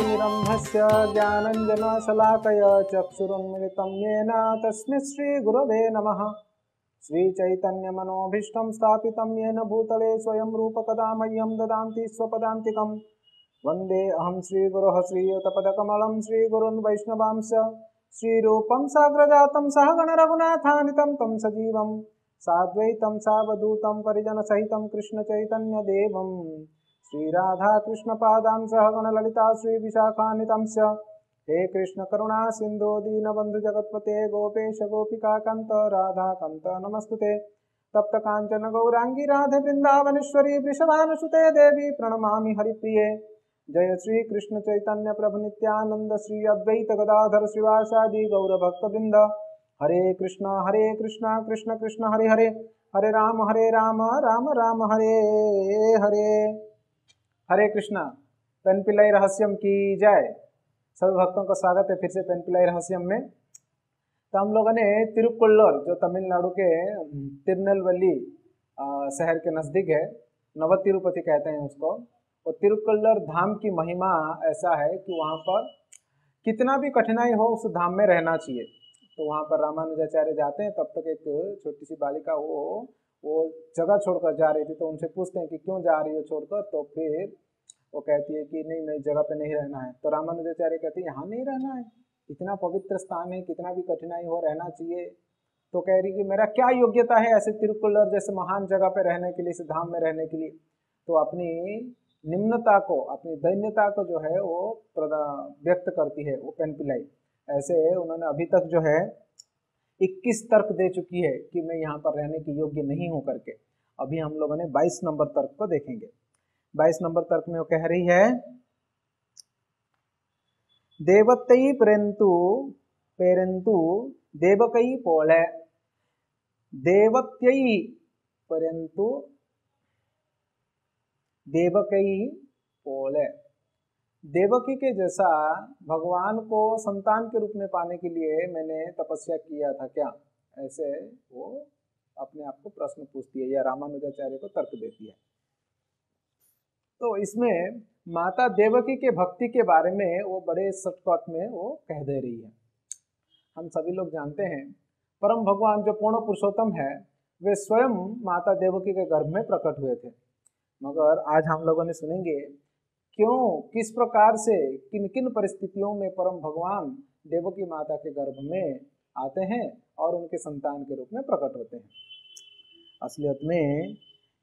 ज्योतिरन्धस्य ज्ञानञ्जनशलाकया चक्षुरुन्मिलितं येन तस्मै श्रीगुरवे नमः। श्रीचैतन्यमनोभीष्टं स्थापितं येन भूतले स्वयं रूपकदा मह्यं ददान्ति स्वपदान्तिकं। वन्दे अहं श्रीगुरोः श्रीयुतपदकमलं श्रीगुरुन् वैष्णवांश्च श्रीरूपं साग्रजातं सहगणरघुनाथान्वितं तं सजीवं साद्वैतं सावधूतं परिजनसहितं कृष्णचैतन्यदेवं श्रीराधाकृष्णपादां सहगणललिता श्रीविशाखान्वितं च। हे कृष्ण करुणा सिन्धो दीनबन्धु जगत्पते गोपेश गोपिकान्त राधाकान्त नमस्तुते। तप्त कांचन गौरांगी राधे वृंदावनेश्वरी वृषभानुसुते देवी प्रणमामि हरिप्रिये। जय श्री कृष्ण चैतन्य प्रभु नित्यानंद श्री अद्वैत गदाधर श्रीवासादि गौर भक्तवृंद। हरे कृष्ण कृष्ण कृष्ण हरे हरे, हरे राम राम राम हरे हरे। हरे कृष्णा। पेनपिल्लाई रहस्यम की जय। सभी भक्तों का स्वागत है फिर से पेनपिल्लाई रहस्यम में। तो हम लोगों ने तिरुक्कुल्लूर जो तमिलनाडु के तिरुनेलवेली शहर के नज़दीक है, नव तिरुपति कहते हैं उसको। और तिरुक्कुल्लूर धाम की महिमा ऐसा है कि वहाँ पर कितना भी कठिनाई हो उस धाम में रहना चाहिए। तो वहाँ पर रामानुजाचार्य जाते हैं, तब तक एक छोटी सी बालिका वो जगह छोड़कर जा रही थी। तो उनसे पूछते हैं कि क्यों जा रही हो छोड़कर, तो फिर वो कहती है कि नहीं, मैं जगह पे नहीं रहना है। तो रामानुजाचार्य कहते हैं यहाँ नहीं रहना है, इतना पवित्र स्थान है, कितना भी कठिनाई हो रहना चाहिए। तो कह रही कि मेरा क्या योग्यता है ऐसे तिरुक्कुल्लूर जैसे महान जगह पे रहने के लिए, इस धाम में रहने के लिए। तो अपनी निम्नता को, अपनी दैन्यता को जो है वो व्यक्त करती है वो पेनपिल्लाई। ऐसे उन्होंने अभी तक जो है 21 तर्क दे चुकी है कि मैं यहाँ पर रहने की योग्य नहीं हूँ करके। अभी हम लोगों ने 22 नंबर तर्क को देखेंगे। 22 नंबर तर्क में वो कह रही है, देवत्तई पेरंतु देवकई पोले, देवत्यई परंतु देवकई पोले। देवकी के जैसा भगवान को संतान के रूप में पाने के लिए मैंने तपस्या किया था क्या, ऐसे वो अपने आप को प्रश्न पूछती है या रामानुजाचार्य को तर्क देती है। तो इसमें माता देवकी के भक्ति के बारे में वो बड़े शॉर्टकट में वो कह दे रही है। हम सभी लोग जानते हैं परम भगवान जो पूर्ण पुरुषोत्तम है वे स्वयं माता देवकी के गर्भ में प्रकट हुए थे। मगर आज हम लोगों ने सुनेंगे क्यों, किस प्रकार से, किन किन परिस्थितियों में परम भगवान देवकी माता के गर्भ में आते हैं और उनके संतान के रूप में प्रकट होते हैं। असलियत में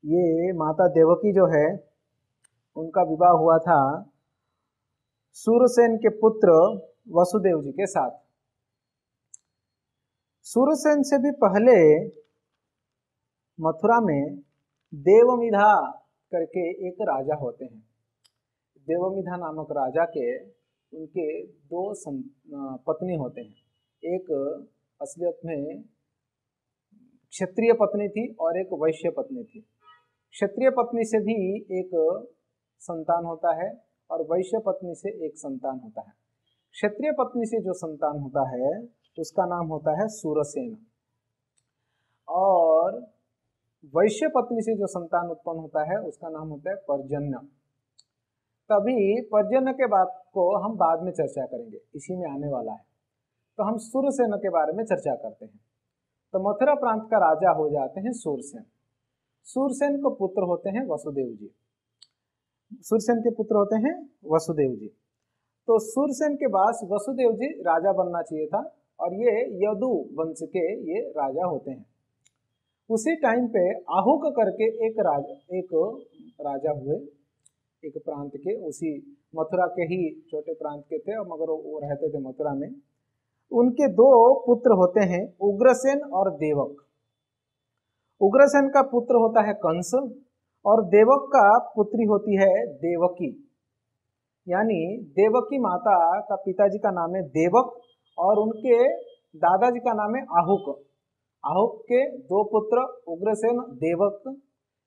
ये माता देवकी जो है उनका विवाह हुआ था सूरसेन के पुत्र वसुदेव जी के साथ। सूरसेन से भी पहले मथुरा में देवमिधा करके एक राजा होते हैं। देवमिधा नामक राजा के उनके 2 पत्नी होते हैं। एक असलियत में क्षत्रिय पत्नी थी और एक वैश्य पत्नी थी। क्षत्रिय पत्नी से भी एक संतान होता है और वैश्य पत्नी से एक संतान होता है। क्षत्रिय पत्नी से जो संतान होता है उसका नाम होता है सूरसेन, और वैश्य पत्नी से जो संतान उत्पन्न होता है उसका नाम होता है पर्जन्य। तभी पर्जन्य के बात को हम बाद में चर्चा करेंगे, इसी में आने वाला है। तो हम सूरसेन के बारे में चर्चा करते हैं। तो मथुरा प्रांत का राजा हो जाते हैं सूरसेन। सूरसेन को पुत्र होते हैं वसुदेव जी। सूरसेन के पुत्र होते हैं वसुदेव जी। तो सूरसेन के बाद वसुदेव जी राजा बनना चाहिए था और ये यदु वंश के ये राजा होते हैं। उसी टाइम पे आहुक करके एक राजा हुए, एक प्रांत के, उसी मथुरा के ही छोटे प्रांत के थे, और मगर वो रहते थे मथुरा में। उनके 2 पुत्र होते हैं उग्रसेन और देवक। उग्रसेन का पुत्र होता है कंस और देवक का पुत्री होती है देवकी। यानी देवकी माता का पिताजी का नाम है देवक और उनके दादाजी का नाम है आहुक। आहुक के 2 पुत्र उग्रसेन, देवक।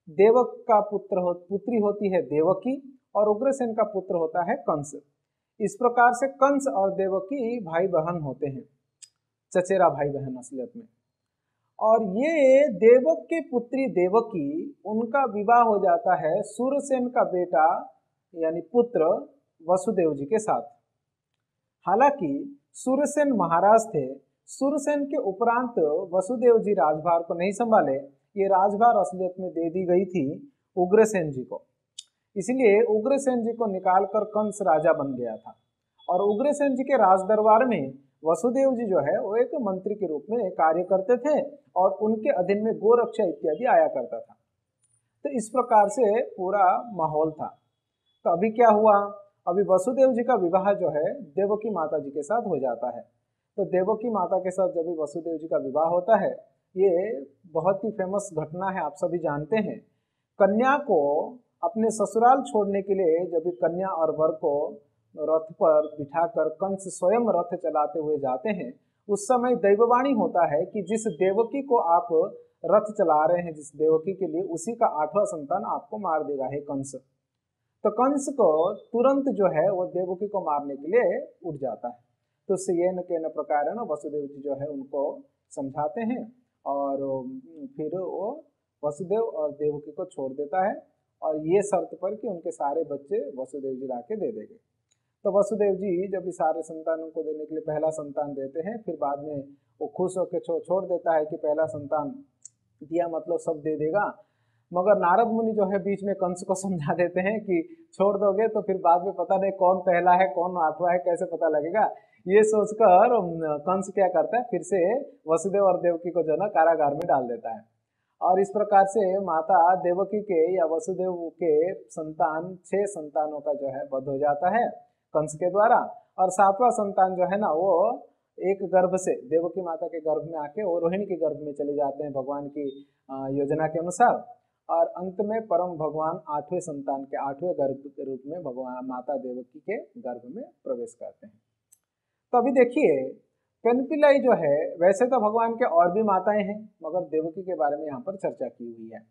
देवक का पुत्री होती है देवकी और उग्रसेन का पुत्र होता है कंस। इस प्रकार से कंस और देवकी भाई बहन होते हैं, चचेरा भाई बहन असलियत में। और ये देवक की पुत्री देवकी, उनका विवाह हो जाता है सूरसेन का बेटा यानी पुत्र वसुदेव जी के साथ। हालांकि सूरसेन महाराज थे, सूरसेन के उपरांत वसुदेव जी राजभार को नहीं संभाले, ये राजभार असलियत में दे दी गई थी उग्रसेन जी को। इसलिए उग्रसेन जी को निकालकर कंस राजा बन गया था और उग्रसेन जी के राज दरबार में वसुदेव जी जो है वो एक मंत्री के रूप में कार्य करते थे और उनके अधीन में गोरक्षा इत्यादि आया करता था। तो इस प्रकार से पूरा माहौल था। तो अभी क्या हुआ, अभी वसुदेव जी का विवाह जो है देवकी माता जी के साथ हो जाता है। तो देवकी माता के साथ जब भी वसुदेव जी का विवाह होता है, ये बहुत ही फेमस घटना है, आप सभी जानते हैं। कन्या को अपने ससुराल छोड़ने के लिए जब भी कन्या और वर को रथ पर बिठाकर कंस स्वयं रथ चलाते हुए जाते हैं, उस समय दैववाणी होता है कि जिस देवकी को आप रथ चला रहे हैं, जिस देवकी के लिए, उसी का 8वां संतान आपको मार देगा हे कंस। तो कंस को तुरंत जो है वो देवकी को मारने के लिए उठ जाता है। तो सेन के न प्रकार है ना, वसुदेव जी जो है उनको समझाते हैं और फिर वो वसुदेव और देवकी को छोड़ देता है और ये शर्त पर कि उनके सारे बच्चे वसुदेव जी लाके दे देंगे। तो वसुदेव जी जब इस सारे संतानों को देने के लिए पहला संतान देते हैं, फिर बाद में वो खुश होकर छोड़ देता है कि पहला संतान दिया मतलब सब दे देगा। मगर नारद मुनि जो है बीच में कंस को समझा देते हैं कि छोड़ दोगे तो फिर बाद में पता नहीं कौन पहला है कौन 8वां है, कैसे पता लगेगा। ये सोचकर कंस क्या करता है, फिर से वसुदेव और देवकी को जो ना कारागार में डाल देता है। और इस प्रकार से माता देवकी के या वसुदेव के संतान 6 संतानों का जो है वध हो जाता है कंस के द्वारा। और 7वां संतान जो है ना वो एक गर्भ से देवकी माता के गर्भ में आके वो रोहिणी के गर्भ में चले जाते हैं भगवान की योजना के अनुसार। और अंत में परम भगवान 8वें संतान के 8वें गर्भ के रूप में भगवान माता देवकी के गर्भ में प्रवेश करते हैं। तो अभी देखिए पेनपिलाई जो है, वैसे तो भगवान के और भी माताएं हैं मगर देवकी के बारे में यहाँ पर चर्चा की हुई है।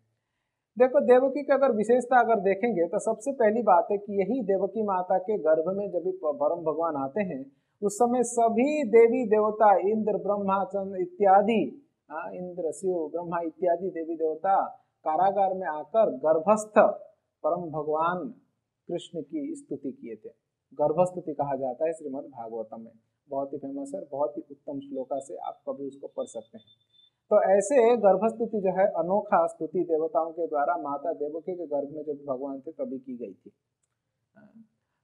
देखो देवकी की अगर विशेषता अगर देखेंगे तो सबसे पहली बात है कि यही देवकी माता के गर्भ में जब भी परम भगवान आते हैं उस समय सभी देवी देवता इंद्र ब्रह्मा चंद्र इत्यादि, इंद्र शिव ब्रह्मा इत्यादि देवी देवता कारागार में आकर गर्भस्थ परम भगवान कृष्ण की स्तुति किए थे। गर्भस्तुति कहा जाता है श्रीमद् भागवतम में, बहुत ही फेमस है, बहुत ही उत्तम श्लोका से आप कभी उसको पढ़ सकते हैं। तो ऐसे गर्भस्तुति जो है अनोखा स्तुति देवताओं के द्वारा माता देवकी के गर्भ में जब भगवान थे तभी की गई थी।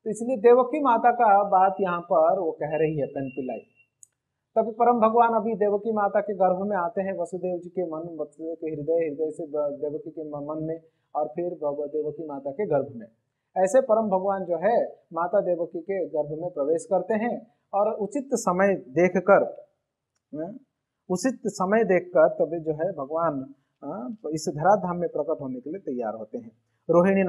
तो इसलिए देवकी माता का बात यहाँ पर वो कह रही है पेनपिलाई। तभी परम भगवान अभी देवकी माता के गर्भ में आते हैं, वसुदेव जी के मन, वसुदेव के हृदय से देवकी के मन में और फिर देवकी माता के गर्भ में। ऐसे परम भगवान जो है माता देवकी के गर्भ में प्रवेश करते हैं और उचित समय देखकर तभी जो है भगवान इस धराधाम में प्रकट होने के लिए तैयार होते हैं। रोहिणी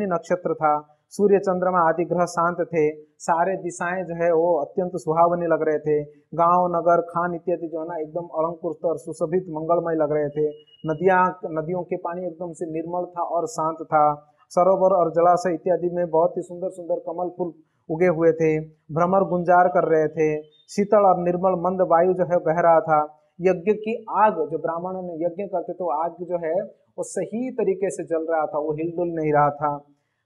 नक्षत्र था, सूर्य चंद्रमा आदि ग्रह शांत थे, सारे दिशाएं जो है वो अत्यंत सुहावनी लग रहे थे। गांव नगर खान इत्यादि जो है ना एकदम अलंकृत और सुशोभित मंगलमय लग रहे थे। नदियों के पानी एकदम से निर्मल था और शांत था। सरोवर और जलाशय इत्यादि में बहुत ही सुंदर सुंदर कमल फूल उगे हुए थे, भ्रमर गुंजार कर रहे थे। शीतल और निर्मल मंद वायु जो है बह रहा था। यज्ञ की आग, जो ब्राह्मणों ने यज्ञ करते थे, आग जो है वो सही तरीके से जल रहा था, वो हिलडुल नहीं रहा था।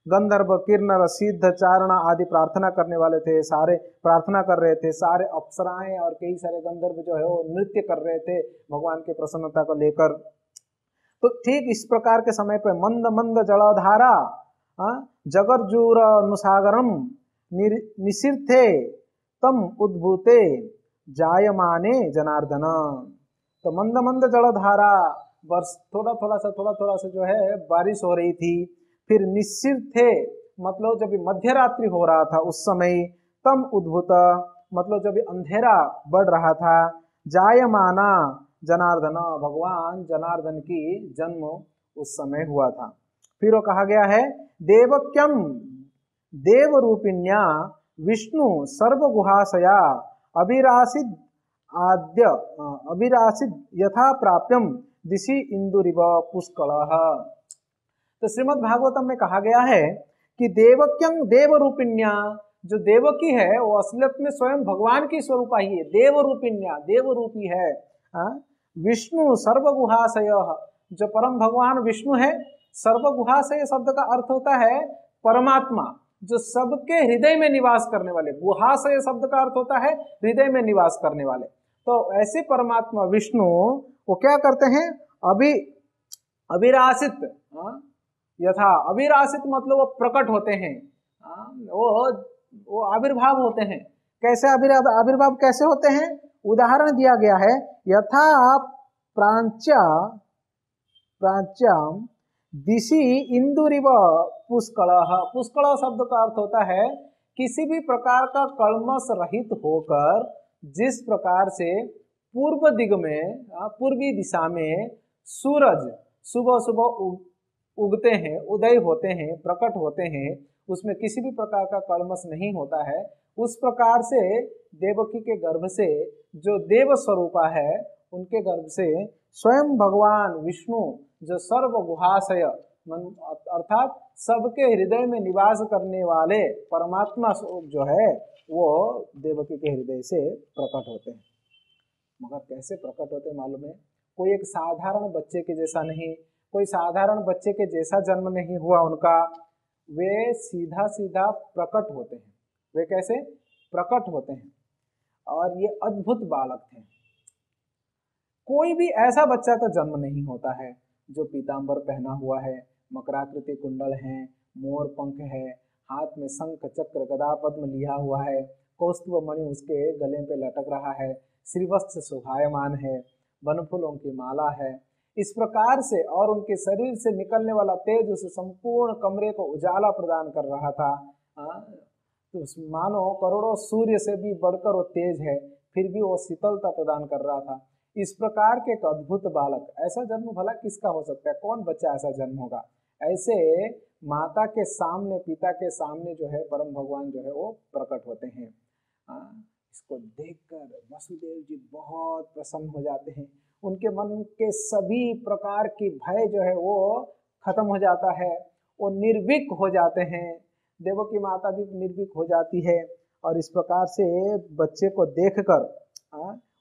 गंधर्व किन्नर सिद्ध चारण आदि प्रार्थना करने वाले थे, सारे प्रार्थना कर रहे थे। सारे अप्सराएं और कई सारे गंधर्व जो है वो नृत्य कर रहे थे भगवान की प्रसन्नता को लेकर। तो ठीक इस प्रकार के समय पे मंद मंद जलधारा जगर्जूर अनुसागरम निशीर्थे तम उद्भूते जायमाने जनार्दन। तो मंद मंद जलधारा थोड़ा थोड़ा सा जो है बारिश हो रही थी। फिर निश्चित थे मतलब जब मध्यरात्रि हो रहा था उस समय, तम उद्भूत मतलब जब अंधेरा बढ़ रहा था, जायमाना जनार्दन भगवान जनार्दन की जन्म उस समय हुआ था। फिर वो कहा गया है देवक्यम देव रूपिण्या विष्णु सर्वगुहाशया अभिरासिद यथा प्राप्यम दिशि इंदुरिव पुष्कलः। तो श्रीमद् भागवतम में कहा गया है कि देवक्यं देव रूपिण्या, जो देवकी है वो असलियत में स्वयं भगवान की स्वरूपा ही है। देव रूपिण्या देव रूपी है। विष्णु सर्वगुहाशय, जो परम भगवान विष्णु है। सर्वगुहाशय शब्द का अर्थ होता है परमात्मा, जो सबके हृदय में निवास करने वाले, गुहाशय शब्द का अर्थ होता है हृदय में निवास करने वाले। तो ऐसे परमात्मा विष्णु वो क्या करते हैं, अभिरासित, यथा अभिरासित मतलब वो प्रकट होते हैं, वो आविर्भाव होते हैं। कैसे आविर्भाव कैसे होते हैं, उदाहरण दिया गया है, यथा प्राच्याम दिशि इंदुरिव पुष्कल। पुष्कल शब्द का अर्थ होता है किसी भी प्रकार का कल्मश रहित होकर जिस प्रकार से पूर्व दिग में, पूर्वी दिशा में सूरज सुबह सुबह उगते हैं, उदय होते हैं, प्रकट होते हैं, उसमें किसी भी प्रकार का कल्मश नहीं होता है, उस प्रकार से देवकी के गर्भ से जो देव स्वरूपा है, उनके गर्भ से स्वयं भगवान विष्णु जो सर्व गुहाशय अर्थात सबके हृदय में निवास करने वाले परमात्मा जो है वो देवकी के हृदय से प्रकट होते हैं। मगर कैसे प्रकट होते हैं मालूम है, कोई एक साधारण बच्चे के जैसा नहीं, कोई साधारण बच्चे के जैसा जन्म नहीं हुआ उनका, वे सीधा सीधा प्रकट होते हैं। वे कैसे प्रकट होते हैं, और ये अद्भुत बालक थे। कोई भी ऐसा बच्चा तो जन्म नहीं होता है जो पीतांबर पहना हुआ है, मकराकृति कुंडल है, मोर पंख है, हाथ में शंख चक्र गदा पद्म लिया हुआ है, कौस्तुभ मणि उसके गले पे लटक रहा है, श्रीवस्त्र शोभायमान है, वनफूलों की माला है, इस प्रकार से, और उनके शरीर से निकलने वाला तेज उस संपूर्ण कमरे को उजाला प्रदान कर रहा था। तो मानो करोड़ों सूर्य से भी बढ़कर वो तेज है, फिर भी वो शीतलता प्रदान कर रहा था। इस प्रकार के एक अद्भुत बालक, ऐसा जन्म भला किसका हो सकता है, कौन बच्चा ऐसा जन्म होगा। ऐसे माता के सामने, पिता के सामने जो है परम भगवान जो है वो प्रकट होते हैं। इसको देखकर वसुदेव जी बहुत प्रसन्न हो जाते हैं, उनके मन के सभी प्रकार की भय जो है वो खत्म हो जाता है, वो निर्भीक हो जाते हैं। देवकी माता भी निर्भीक हो जाती है, और इस प्रकार से बच्चे को देखकर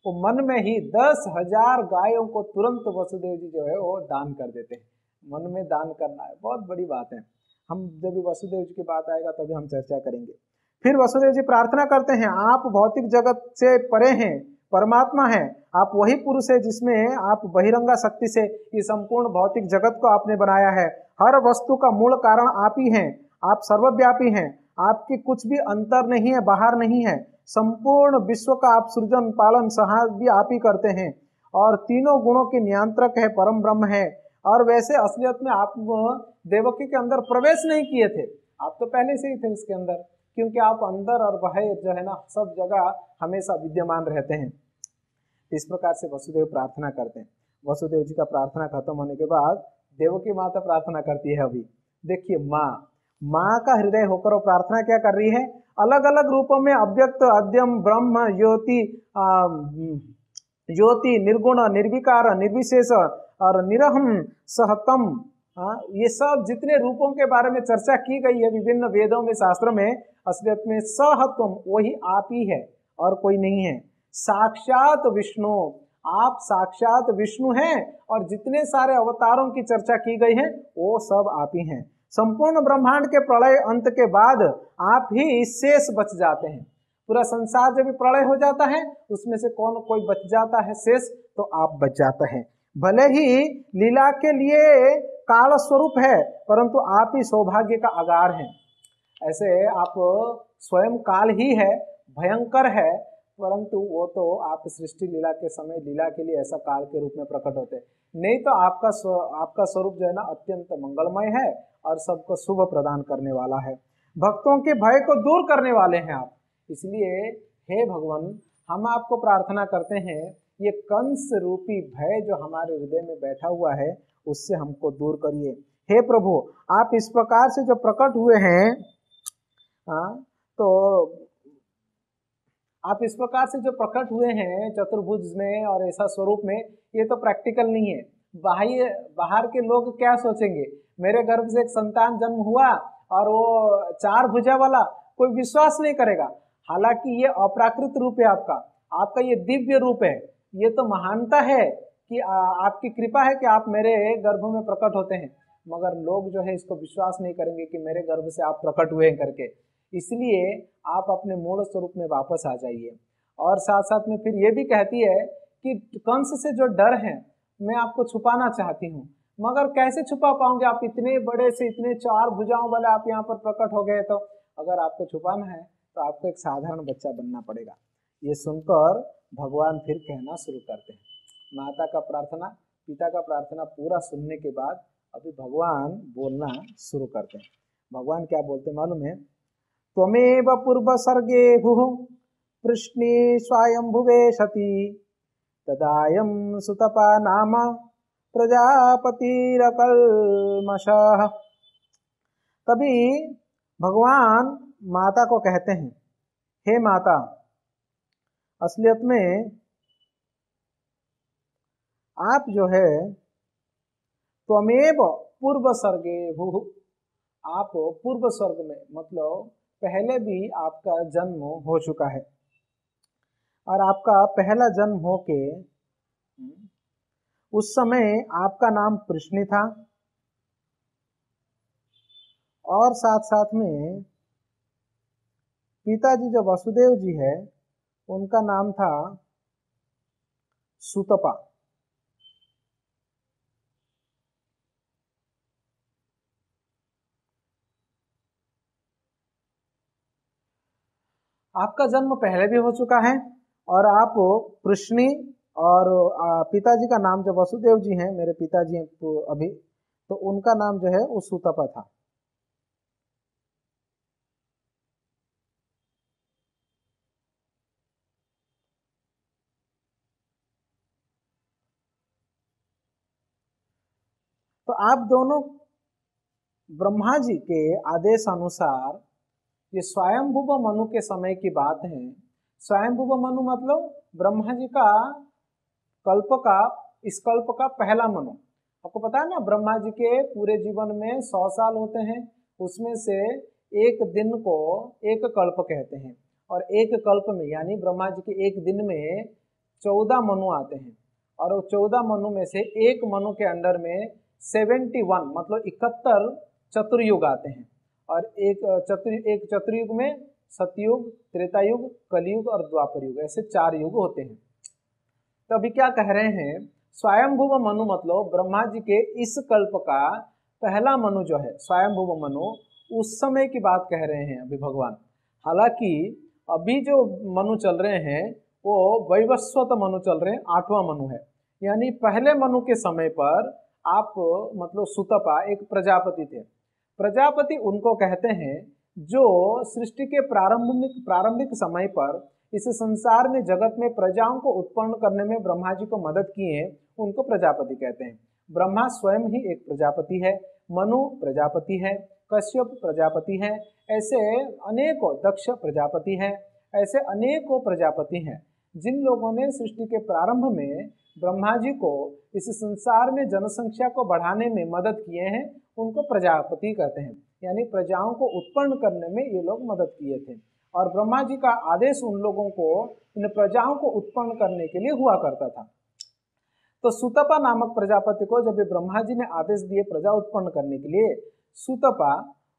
वो मन में ही 10,000 गायों को तुरंत वसुदेव जी जो है वो दान कर देते हैं। मन में दान करना है बहुत बड़ी बात है। हम जब भी वसुदेव जी की बात आएगा तभी हम चर्चा करेंगे। फिर वसुदेव जी प्रार्थना करते हैं, आप भौतिक जगत से परे हैं, परमात्मा है, आप वही पुरुष है जिसमें आप बहिरंगा शक्ति से ये संपूर्ण भौतिक जगत को आपने बनाया है। हर वस्तु का मूल कारण आप ही हैं, आप सर्वव्यापी हैं, आपकी कुछ भी अंतर नहीं है, बाहर नहीं है। संपूर्ण विश्व का आप सृजन पालन संहार भी आप ही करते हैं, और तीनों गुणों के नियंत्रक है, परम ब्रह्म है। और वैसे असलियत में आप देवकी के अंदर प्रवेश नहीं किए थे, आप तो पहले से ही थे उसके अंदर, क्योंकि आप अंदर और बाहर जो है ना सब जगह हमेशा विद्यमान रहते हैं। इस प्रकार से वसुदेव प्रार्थना करते हैं। वसुदेव जी का प्रार्थना खत्म होने के बाद देवकी माता प्रार्थना करती है। अभी देखिए माँ का हृदय होकर वो प्रार्थना क्या कर रही है, अलग अलग रूपों में अव्यक्त, अद्यम, ब्रह्म, ज्योति, निर्गुण, निर्विकार, निर्विशेष और निरहम सहतम, ये सब जितने रूपों के बारे में चर्चा की गई है विभिन्न वेदों में, शास्त्रों में, असलियत में सहत्वम वही आप ही है और कोई नहीं है। साक्षात विष्णु, आप साक्षात विष्णु हैं, और जितने सारे अवतारों की चर्चा की गई है वो सब आप ही हैं। संपूर्ण ब्रह्मांड के प्रलय अंत के बाद आप ही शेष बच जाते हैं। पूरा संसार जब भी प्रलय हो जाता है उसमें से कोई बच जाता है शेष, तो आप बच जाते हैं। भले ही लीला के लिए काल स्वरूप है, परंतु आप ही सौभाग्य का आगार हैं। ऐसे आप स्वयं काल ही है, भयंकर है, परंतु वो तो आप सृष्टि लीला के समय लीला के लिए ऐसा काल के रूप में प्रकट होते हैं। नहीं तो आपका स्वरूप जो है ना अत्यंत मंगलमय है और सबको शुभ प्रदान करने वाला है, भक्तों के भय को दूर करने वाले हैं आप। इसलिए हे भगवान, हम आपको प्रार्थना करते हैं, ये कंस रूपी भय जो हमारे हृदय में बैठा हुआ है उससे हमको दूर करिए। हे प्रभु, आप इस प्रकार से जो प्रकट हुए हैं, तो आप इस प्रकार से जो प्रकट हुए हैं चतुर्भुज में और ऐसा स्वरूप में, ये तो प्रैक्टिकल नहीं है। बाहर के लोग क्या सोचेंगे, मेरे गर्भ से एक संतान जन्म हुआ और वो 4 भुजा वाला, कोई विश्वास नहीं करेगा। हालांकि ये अप्राकृत रूप है आपका ये दिव्य रूप है, ये तो महानता है कि आपकी कृपा है कि आप मेरे गर्भ में प्रकट होते हैं। मगर लोग जो है इसको विश्वास नहीं करेंगे कि मेरे गर्भ से आप प्रकट हुए हैं करके। इसलिए आप अपने मूल स्वरूप में वापस आ जाइए। और साथ साथ में फिर ये भी कहती है कि कंस से जो डर है मैं आपको छुपाना चाहती हूँ, मगर कैसे छुपा पाऊंगे, आप इतने बड़े से इतने 4 भुजाओं वाले आप यहाँ पर प्रकट हो गए, तो अगर आपको छुपाना है तो आपको एक साधारण बच्चा बनना पड़ेगा। ये सुनकर भगवान फिर कहना शुरू करते हैं। माता का प्रार्थना, पिता का प्रार्थना पूरा सुनने के बाद अभी भगवान बोलना शुरू करते हैं। भगवान क्या बोलते हैं मालूम है? त्वमेव पूर्व सर्गे भुः कृष्णे स्वयंभुवे सती तदायं सुतपा नाम प्रजापतिरकल्मषः। तभी भगवान माता को कहते हैं, हे माता, असलियत में आप जो है त्वमेव पूर्व सर्गे भुः, आप पूर्व स्वर्ग में, मतलब पहले भी आपका जन्म हो चुका है और आपका पहला जन्म हो के उस समय आपका नाम कृष्ण था और साथ साथ में पिताजी जो वसुदेव जी है उनका नाम था सुतपा। आपका जन्म पहले भी हो चुका है और आप कृष्णी, और पिताजी का नाम जो वसुदेव जी हैं, मेरे पिताजी हैं अभी, तो उनका नाम जो है वो सुतपा था। तो आप दोनों ब्रह्मा जी के आदेश अनुसार, ये स्वयंभुव मनु के समय की बात है। स्वयंभुव मनु मतलब ब्रह्मा जी का कल्प का, इस कल्प का पहला मनु। आपको पता है ना, ब्रह्मा जी के पूरे जीवन में 100 साल होते हैं, उसमें से एक दिन को एक कल्प कहते हैं, और एक कल्प में यानी ब्रह्मा जी के एक दिन में 14 मनु आते हैं, और वो 14 मनु में से एक मनु के अंडर में 71 मतलब 71 चतुर्युग आते हैं। और एक चतुर्युग में सतयुग, त्रेतायुग, कलयुग और द्वापर युग, ऐसे 4 युग होते हैं। तो अभी क्या कह रहे हैं, स्वयंभुव मनु मतलब ब्रह्मा जी के इस कल्प का पहला मनु जो है स्वयंभुव मनु, उस समय की बात कह रहे हैं अभी भगवान। हालांकि अभी जो मनु चल रहे हैं वो वैवस्वत मनु चल रहे हैं, 8वां मनु है। यानी पहले मनु के समय पर आप मतलब सुतपा एक प्रजापति थे। प्रजापति उनको कहते हैं जो सृष्टि के प्रारंभिक समय पर इस संसार में जगत में प्रजाओं को उत्पन्न करने में ब्रह्मा जी को मदद किए, उनको प्रजापति कहते हैं। ब्रह्मा स्वयं ही एक प्रजापति है, मनु प्रजापति है, कश्यप प्रजापति है, ऐसे अनेकों, दक्ष प्रजापति है, ऐसे अनेकों प्रजापति हैं जिन लोगों ने सृष्टि के प्रारंभ में ब्रह्मा जी को इस संसार में जनसंख्या को बढ़ाने में मदद किए हैं, उनको प्रजापति कहते हैं। यानी प्रजाओं को उत्पन्न करने में ये लोग मदद किए थे, और ब्रह्मा जी का आदेश उन लोगों को, इन प्रजाओं को उत्पन्न करने के लिए हुआ करता था। तो सुतपा नामक प्रजापति को जब ब्रह्मा जी ने आदेश दिए प्रजा उत्पन्न करने के लिए, सुतपा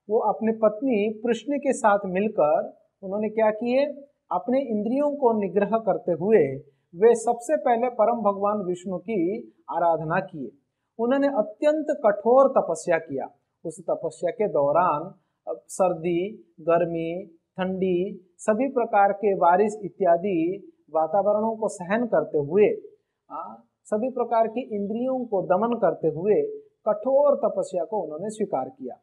वो अपने पत्नी कृष्ण के साथ मिलकर उन्होंने क्या किए, अपने इंद्रियों को निग्रह करते हुए वे सबसे पहले परम भगवान विष्णु की आराधना किए। उन्होंने अत्यंत कठोर तपस्या किया। उस तपस्या के दौरान सर्दी, गर्मी, ठंडी, सभी प्रकार के बारिश इत्यादि वातावरणों को सहन करते हुए, सभी प्रकार की इंद्रियों को दमन करते हुए कठोर तपस्या को उन्होंने स्वीकार किया।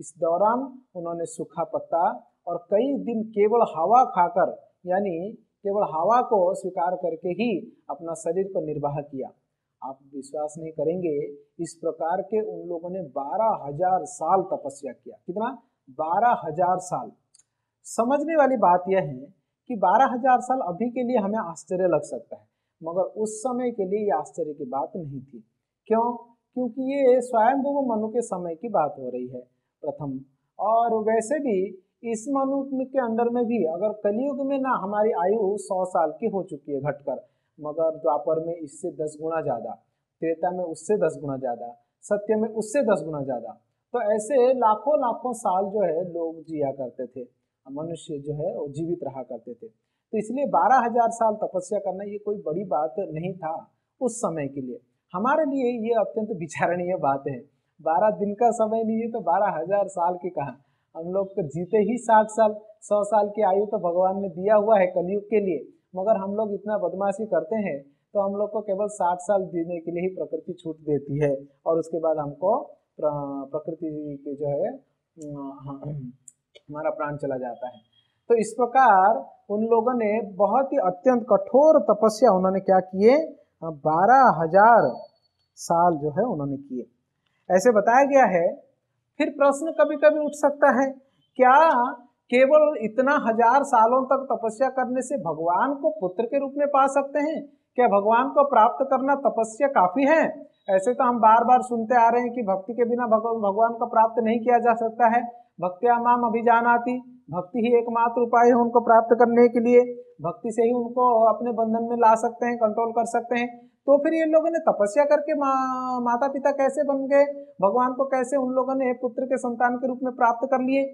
इस दौरान उन्होंने सूखा पत्ता और कई दिन केवल हवा खाकर, यानी केवल हवा को स्वीकार करके ही अपना शरीर को निर्वाह किया। आप विश्वास नहीं करेंगे, इस प्रकार के उन लोगों ने 12,000 साल तपस्या किया। कितना? 12,000 साल। समझने वाली बात यह है कि 12,000 साल अभी के लिए हमें आश्चर्य लग सकता है, मगर उस समय के लिए ये आश्चर्य की बात नहीं थी। क्यों? क्योंकि ये स्वयंभुव मनु के समय की बात हो रही है प्रथम, और वैसे भी इस मनु के अंदर में भी अगर कलयुग में ना हमारी आयु 100 साल की हो चुकी है घटकर, मगर द्वापर में इससे 10 गुना ज़्यादा, त्रेता में उससे 10 गुना ज़्यादा, सत्य में उससे 10 गुना ज़्यादा। तो ऐसे लाखों लाखों साल जो है लोग जिया करते थे, मनुष्य जो है वो जीवित रहा करते थे। तो इसलिए 12,000 साल तपस्या करना ये कोई बड़ी बात नहीं था उस समय के लिए। हमारे लिए ये अत्यंत विचारणीय बात है। 12 दिन का समय नहीं है तो 12,000 साल की कहाँ। हम लोग तो जीते ही 60 साल, 100 साल की आयु तो भगवान ने दिया हुआ है कलयुग के लिए, मगर हम लोग इतना बदमाशी करते हैं तो हम लोग को केवल 60 साल जीने के लिए ही प्रकृति छूट देती है, और उसके बाद हमको प्रकृति के जो है हमारा प्राण चला जाता है। तो इस प्रकार उन लोगों ने बहुत ही अत्यंत कठोर तपस्या उन्होंने क्या किए, 12,000 साल जो है उन्होंने किए, ऐसे बताया गया है। फिर प्रश्न कभी कभी उठ सकता है, क्या केवल इतना 1000 सालों तक तपस्या करने से भगवान को पुत्र के रूप में पा सकते हैं? क्या भगवान को प्राप्त करना तपस्या काफी है? ऐसे तो हम बार बार सुनते आ रहे हैं कि भक्ति के बिना भगवान को प्राप्त नहीं किया जा सकता है। भक्त्या माम अभिजानाति, भक्ति ही एकमात्र उपाय है उनको प्राप्त करने के लिए। भक्ति से ही उनको अपने बंधन में ला सकते हैं, कंट्रोल कर सकते हैं। तो फिर ये लोगों ने तपस्या करके माता पिता कैसे बन गए? भगवान को कैसे उन लोगों ने पुत्र के संतान के रूप में प्राप्त कर लिए?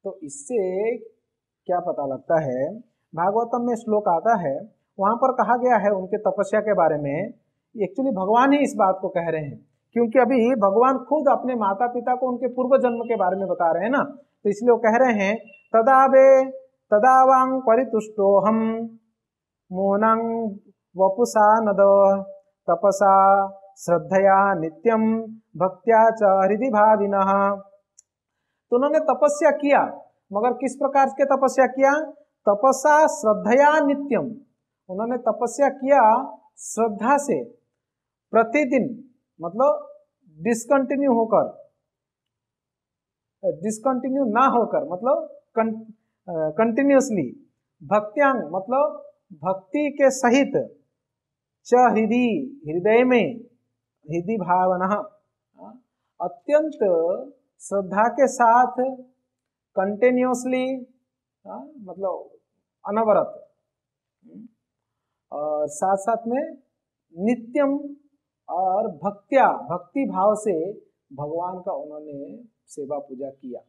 तो इससे क्या पता लगता है, भागवतम में श्लोक आता है, वहां पर कहा गया है उनके तपस्या के बारे में। एक्चुअली भगवान ही इस बात को कह रहे हैं, क्योंकि अभी भगवान खुद अपने माता पिता को उनके पूर्व जन्म के बारे में बता रहे हैं ना, तो इसलिए वो कह रहे हैं, तदा वांग परितुष्टोहम मोनं वपुषा नद तपसा श्रद्धया नित्यम भक्त्या च हृदि भाविनः। तो उन्होंने तपस्या किया, मगर किस प्रकार के तपस्या किया? तपसा श्रद्धया नित्यम, उन्होंने तपस्या किया श्रद्धा से, प्रतिदिन, मतलब डिसकंटिन्यू होकर, डिसकंटिन्यू ना होकर, मतलब कंटिन्यूसली, भक्त्यांग मतलब भक्ति के सहित, च हृदि हृदय में, हृदि भावना, अत्यंत श्रद्धा के साथ, कंटिन्यूसली, मतलब अनवरत, और साथ साथ में नित्यम, और भक्त्या भक्ति भाव से भगवान का उन्होंने सेवा पूजा किया,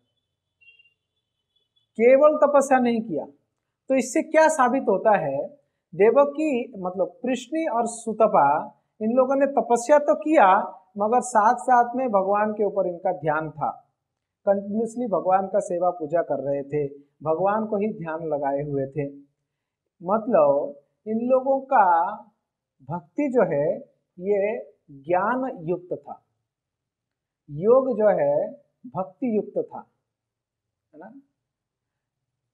केवल तपस्या नहीं किया। तो इससे क्या साबित होता है? देवकी मतलब कृष्ण और सुतपा, इन लोगों ने तपस्या तो किया, मगर साथ साथ में भगवान के ऊपर इनका ध्यान था, कंटिन्यूसली भगवान का सेवा पूजा कर रहे थे, भगवान को ही ध्यान लगाए हुए थे। मतलब इन लोगों का भक्ति जो है ये ज्ञान युक्त था, योग जो है भक्ति युक्त था, है ना।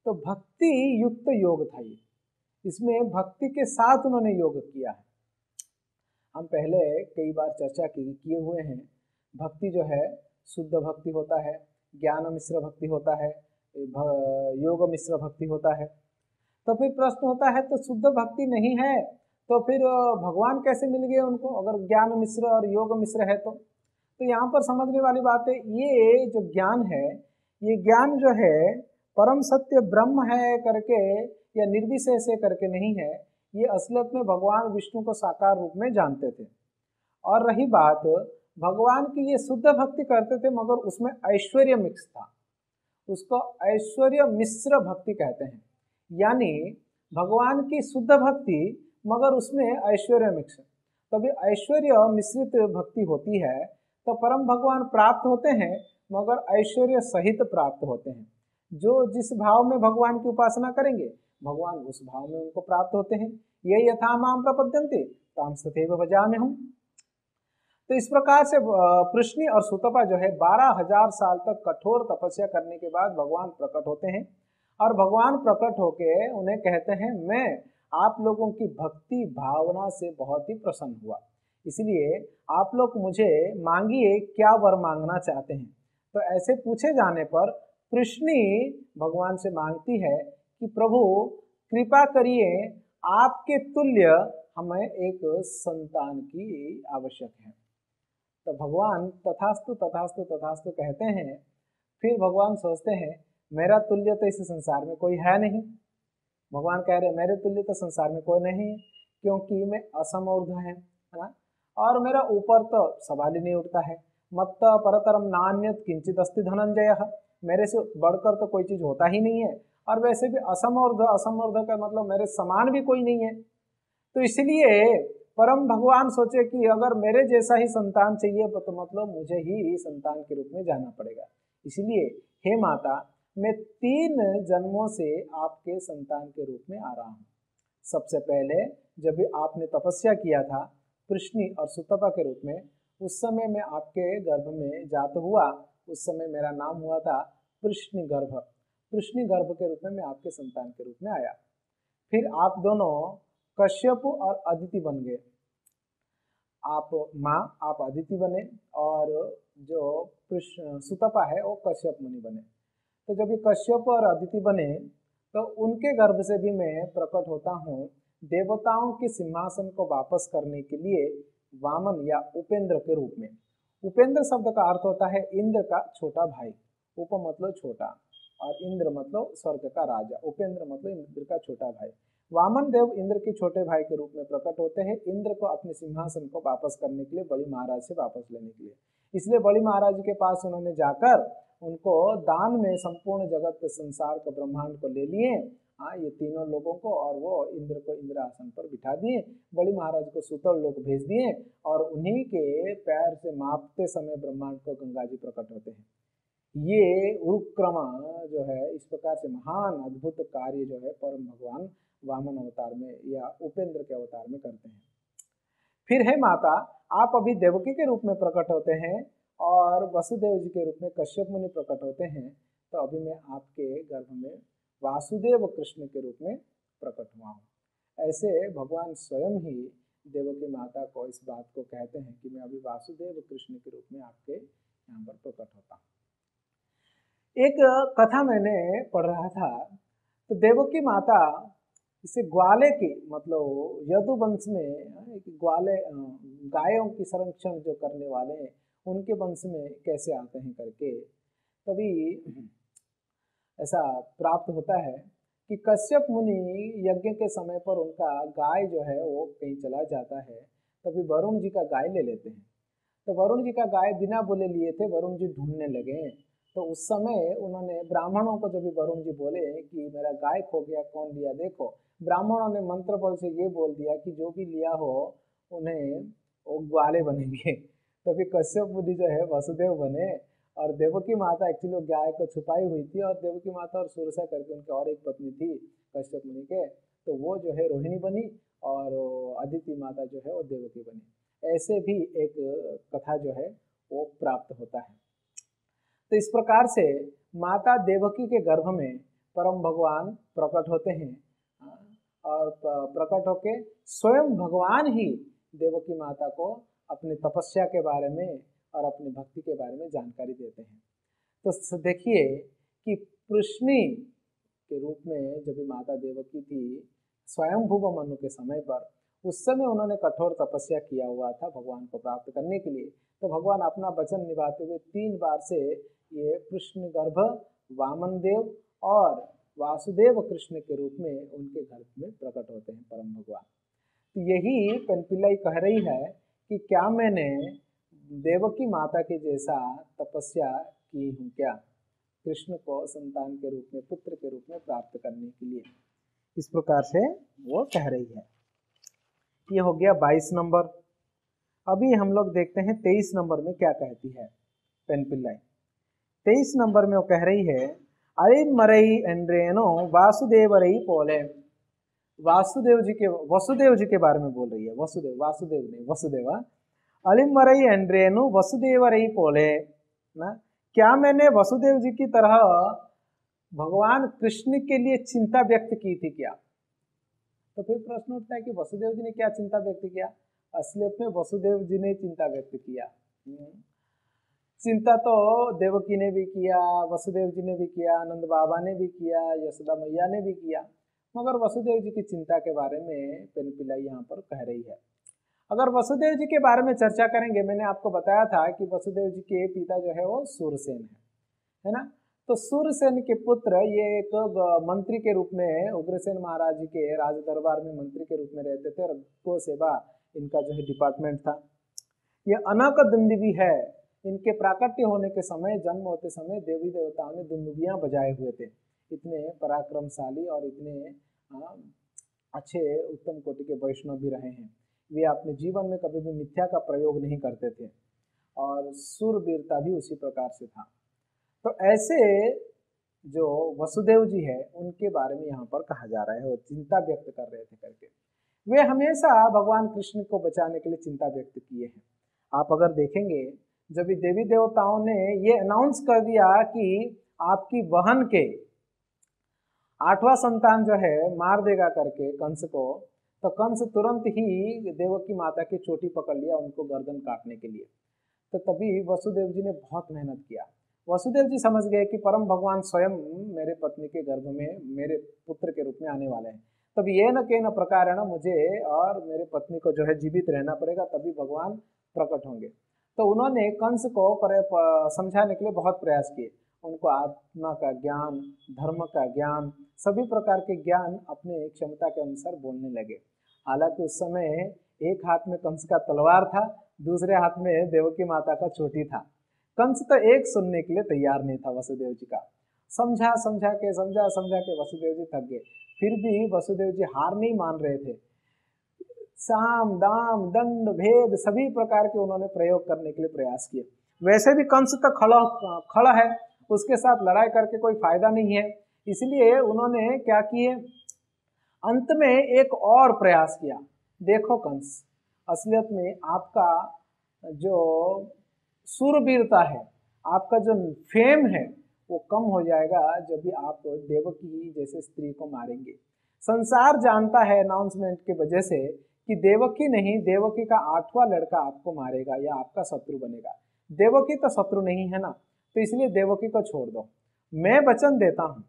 तो भक्ति युक्त योग था ये, इसमें भक्ति के साथ उन्होंने योग किया है। हम पहले कई बार चर्चा किए हुए हैं, भक्ति जो है शुद्ध भक्ति होता है, ज्ञान मिश्र भक्ति होता है, योग मिश्र भक्ति होता है। तो फिर प्रश्न होता है, तो शुद्ध भक्ति नहीं है तो फिर भगवान कैसे मिल गए उनको, अगर ज्ञान मिश्र और योग मिश्र है तो यहाँ पर समझने वाली बात है, ये जो ज्ञान है, ये ज्ञान जो है परम सत्य ब्रह्म है करके या निर्विशेष से करके नहीं है, ये असलियत में भगवान विष्णु को साकार रूप में जानते थे। और रही बात भगवान की, ये शुद्ध भक्ति करते थे मगर उसमें ऐश्वर्य मिक्स था, उसको ऐश्वर्य मिश्र भक्ति कहते हैं। यानी भगवान की शुद्ध भक्ति मगर उसमें ऐश्वर्य मिक्स, तभी ऐश्वर्य मिश्रित भक्ति होती है, तो परम भगवान प्राप्त होते हैं मगर ऐश्वर्य सहित प्राप्त होते हैं। जो जिस भाव में भगवान की उपासना करेंगे भगवान उस भाव में उनको प्राप्त होते हैं। ये यथा माम प्रपद्यन्ते ताम तथैव भजाम्यहम्। तो इस प्रकार से कृष्ण और सुतपा जो है 12,000 साल तक कठोर तपस्या करने के बाद भगवान प्रकट होते हैं, और भगवान प्रकट होके उन्हें कहते हैं, मैं आप लोगों की भक्ति भावना से बहुत ही प्रसन्न हुआ, इसलिए आप लोग मुझे मांगिए क्या वर मांगना चाहते हैं। तो ऐसे पूछे जाने पर कृष्ण भगवान से मांगती है कि प्रभु कृपा करिए, आपके तुल्य हमें एक संतान की आवश्यक है। तो भगवान तथास्तु तथास्तु तथास्तु कहते हैं। फिर भगवान सोचते हैं, मेरा तुल्य तो इस संसार में कोई है नहीं। भगवान कह रहे मेरे तुल्य तो संसार में कोई नहीं है, क्योंकि मैं असमूर्ध है ना, और मेरा ऊपर तो सवाल ही नहीं उठता है। मत्त परतरम नान्यत किंचित अस्ति धनंजय, मेरे से बढ़कर तो कोई चीज होता ही नहीं है, और वैसे भी असमर्थ, असमर्थ का मतलब मेरे समान भी कोई नहीं है। तो इसलिए परम भगवान सोचे कि अगर मेरे जैसा ही संतान चाहिए तो मतलब मुझे ही संतान के रूप में जाना पड़ेगा। इसलिए हे माता, मैं 3 जन्मों से आपके संतान के रूप में आ रहा हूँ। सबसे पहले जब भी आपने तपस्या किया था कृष्णी और सुतपा के रूप में, उस समय मैं आपके गर्भ में जात हुआ, उस समय मेरा नाम हुआ था कृष्ण गर्भ। कृष्ण गर्भ के रूप में मैं आपके संतान के रूप में आया। फिर आप दोनों कश्यप और अदिति बन गए। आप माँ, आप अदिति बने, और जो सुतपा है वो कश्यप मुनि बने। तो जब ये कश्यप और अदिति बने तो उनके गर्भ से भी मैं प्रकट होता हूँ देवताओं के सिंहासन को वापस करने के लिए वामन या उपेंद्र के रूप में। उपेंद्र शब्द का अर्थ होता है इंद्र का छोटा भाई। उप मतलब छोटा और इंद्र मतलब स्वर्ग का राजा, उपेंद्र मतलब इंद्र का छोटा भाई। वामन देव इंद्र के छोटे भाई के रूप में प्रकट होते हैं, इंद्र को अपने सिंहासन को वापस करने के लिए, बलि महाराज से वापस लेने के लिए। इसलिए बलि महाराज के पास उन्होंने जाकर उनको दान में संपूर्ण जगत संसार को, ब्रह्मांड को ले लिए। हाँ, ये तीनों लोगों को, और वो इंद्र को इंद्रासन पर बिठा दिए। बलि महाराज को सुतल लोक भेज दिए, और उन्हीं के पैर से मापते समय ब्रह्मांड को गंगा जी प्रकट होते हैं। ये उरुक्रमा जो है इस प्रकार से महान अद्भुत कार्य जो है परम भगवान वामन अवतार में या उपेंद्र के अवतार में करते हैं। फिर है माता, आप अभी देवकी के रूप में प्रकट होते हैं और वसुदेव जी के रूप में कश्यप मुनि प्रकट होते हैं। तो अभी मैं आपके गर्भ में वासुदेव कृष्ण के रूप में प्रकट हुआ हूँ। ऐसे भगवान स्वयं ही देवकी माता को इस बात को कहते हैं कि मैं अभी वासुदेव कृष्ण के रूप में आपके यहाँ पर प्रकट होता हूँ। एक कथा मैंने पढ़ रहा था, तो देवकी माता इसे ग्वाले की मतलब यदुवंश में ग्वाले गायों की संरक्षण जो करने वाले हैं उनके वंश में कैसे आते हैं करके, तभी ऐसा प्राप्त होता है कि कश्यप मुनि यज्ञ के समय पर उनका गाय जो है वो कहीं चला जाता है, तभी वरुण जी का गाय ले लेते हैं। तो वरुण जी का गाय बिना बोले लिए थे, वरुण जी ढूंढने लगे। तो उस समय उन्होंने ब्राह्मणों को, जब भी वरुण जी बोले कि मेरा गाय खो गया, कौन लिया देखो, ब्राह्मणों ने मंत्र बल से ये बोल दिया कि जो भी लिया हो उन्हें वो ग्वाले बनेंगे। तभी कश्यप मुनि जो है वसुदेव बने, और देवकी माता एक्चुअली गाय को छुपाई हुई थी, और देवकी माता और सुरसा करके उनकी और एक पत्नी थी कश्यप मुनि के, तो वो जो है रोहिणी बनी, और अदिति माता जो है वो देवकी बनी। ऐसे भी एक कथा जो है वो प्राप्त होता है। तो इस प्रकार से माता देवकी के गर्भ में परम भगवान प्रकट होते हैं, और प्रकट होके स्वयं भगवान ही देवकी माता को अपनी तपस्या के बारे में और अपनी भक्ति के बारे में जानकारी देते हैं। तो देखिए कि कृष्णी के रूप में जब माता देवकी थी स्वयंभुव मनु के समय पर, उस समय उन्होंने कठोर तपस्या किया हुआ था भगवान को प्राप्त करने के लिए। तो भगवान अपना वचन निभाते हुए 3 बार से ये कृष्ण गर्भ, वामन देव और वासुदेव कृष्ण के रूप में उनके गर्भ में प्रकट होते हैं परम भगवान। तो यही पेनपिल्लाई कह रही है कि क्या मैंने देवकी माता के जैसा तपस्या की हूँ क्या, कृष्ण को संतान के रूप में, पुत्र के रूप में प्राप्त करने के लिए। इस प्रकार से वो कह रही है। ये हो गया 22 नंबर। अभी हम लोग देखते हैं 23 नंबर में क्या कहती है पेनपिल्लाई। 23 नंबर में वो कह रही है, अरे मरई एंड्रेनो वासुदेव रही पोले। वसुदेव जी के बारे में बोल रही है। वासुदेव नहीं, वसुदेव। अलिमरई एंड्रेनु वसुदेव रही पोले ना, क्या मैंने वसुदेव जी की तरह भगवान कृष्ण के लिए चिंता व्यक्त की थी क्या। तो फिर प्रश्न उठता है कि वसुदेव जी ने क्या चिंता व्यक्त किया। असलियत में वसुदेव जी ने चिंता व्यक्त किया। चिंता तो देवकी ने भी किया, वसुदेव जी ने भी किया, नंद बाबा ने भी किया, यशोदा मैया ने भी किया, मगर वसुदेव जी की चिंता के बारे में पेनपिल्लाई यहाँ पर कह रही है। अगर वसुदेव जी के बारे में चर्चा करेंगे, मैंने आपको बताया था कि वसुदेव जी के पिता जो है वो सूरसेन है ना। तो सूरसेन के पुत्र ये एक मंत्री के रूप में उग्रसेन महाराज जी के राज दरबार में मंत्री के रूप में रहते थे, और गो सेवा इनका जो है डिपार्टमेंट था। ये अनक दंडी भी है, इनके प्राकट्य होने के समय, जन्म होते समय देवी देवताओं ने दुंदुभियां बजाए हुए थे। इतने पराक्रमशाली और इतने अच्छे उत्तम कोटि के वैष्णव भी रहे हैं। वे अपने जीवन में कभी भी मिथ्या का प्रयोग नहीं करते थे और सूरवीरता भी उसी प्रकार से था। तो ऐसे जो वसुदेव जी है उनके बारे में यहाँ पर कहा जा रहा है, वो चिंता व्यक्त कर रहे थे करके। वे हमेशा भगवान कृष्ण को बचाने के लिए चिंता व्यक्त किए हैं। आप अगर देखेंगे, जब देवी देवताओं ने ये अनाउंस कर दिया कि आपकी बहन के 8वां संतान जो है मार देगा करके कंस को, तो कंस तुरंत ही देवकी माता की चोटी पकड़ लिया उनको गर्दन काटने के लिए। तो तभी वसुदेव जी ने बहुत मेहनत किया। वसुदेव जी समझ गए कि परम भगवान स्वयं मेरे पत्नी के गर्भ में मेरे पुत्र के रूप में आने वाले हैं, तब ये न के न प्रकार न मुझे और मेरे पत्नी को जो है जीवित रहना पड़ेगा, तभी भगवान प्रकट होंगे। तो उन्होंने कंस को समझाने के लिए बहुत प्रयास किए। उनको आत्मा का ज्ञान, धर्म का ज्ञान, सभी प्रकार के ज्ञान अपने क्षमता के अनुसार बोलने लगे। हालांकि उस समय एक हाथ में कंस का तलवार था, दूसरे हाथ में देवकी माता का चोटी था। कंस तो एक सुनने के लिए तैयार नहीं था वसुदेव जी का। समझा समझा के वसुदेव जी थक गए। फिर भी वसुदेव जी हार नहीं मान रहे थे। साम दाम दंड भेद सभी प्रकार के उन्होंने प्रयोग करने के लिए प्रयास किए। वैसे भी कंस तो खड़ा है, उसके साथ लड़ाई करके कोई फायदा नहीं है, इसलिए उन्होंने क्या किए, अंत में एक और प्रयास किया। देखो कंस, असलियत में आपका जो सूरवीरता है, आपका जो फेम है, वो कम हो जाएगा जब भी आप देवकी जैसे स्त्री को मारेंगे। संसार जानता है अनाउंसमेंट की वजह से कि देवकी नहीं, देवकी का 8वां लड़का आपको मारेगा या आपका शत्रु बनेगा। देवकी तो शत्रु नहीं है ना, तो इसलिए देवकी को छोड़ दो। मैं वचन देता हूँ,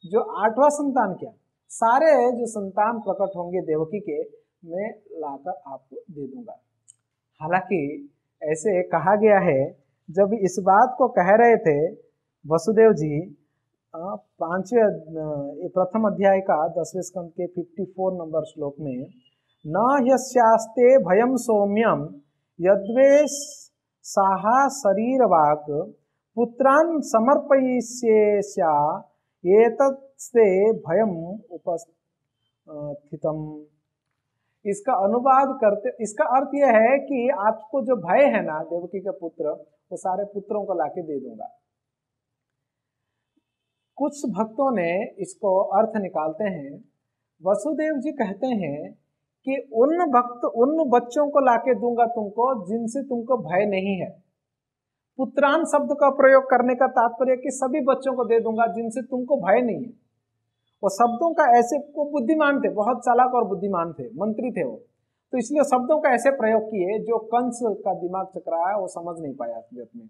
जो 8वां संतान क्या, सारे जो संतान प्रकट होंगे देवकी के, मैं लाकर आपको दे दूंगा। हालांकि ऐसे कहा गया है, जब इस बात को कह रहे थे वसुदेव जी, प्रथम अध्याय का 10वें स्कंद के 54 नंबर श्लोक में, न यस्यास्ते भयम सौम्यम यद्वे साहा शरीरवाक पुत्रान समर्पयिष्येष्या एतत्से भयम उपस्थितम। इसका अनुवाद करते, इसका अर्थ यह है कि आपको जो भय है ना देवकी के पुत्र, वो सारे पुत्रों को लाके दे दूंगा। कुछ भक्तों ने इसको अर्थ निकालते हैं, वसुदेव जी कहते हैं कि उन बच्चों को लाके दूंगा तुमको जिनसे तुमको भय नहीं है। पुत्रान शब्द का प्रयोग करने का तात्पर्य कि सभी बच्चों को दे दूंगा जिनसे तुमको भय नहीं है। वो शब्दों का ऐसे, वो बुद्धिमान थे, बहुत चालाक और बुद्धिमान थे, मंत्री थे वो, तो इसलिए शब्दों का ऐसे प्रयोग किए जो कंस का दिमाग चकराया, वो समझ नहीं पाया असलियत में।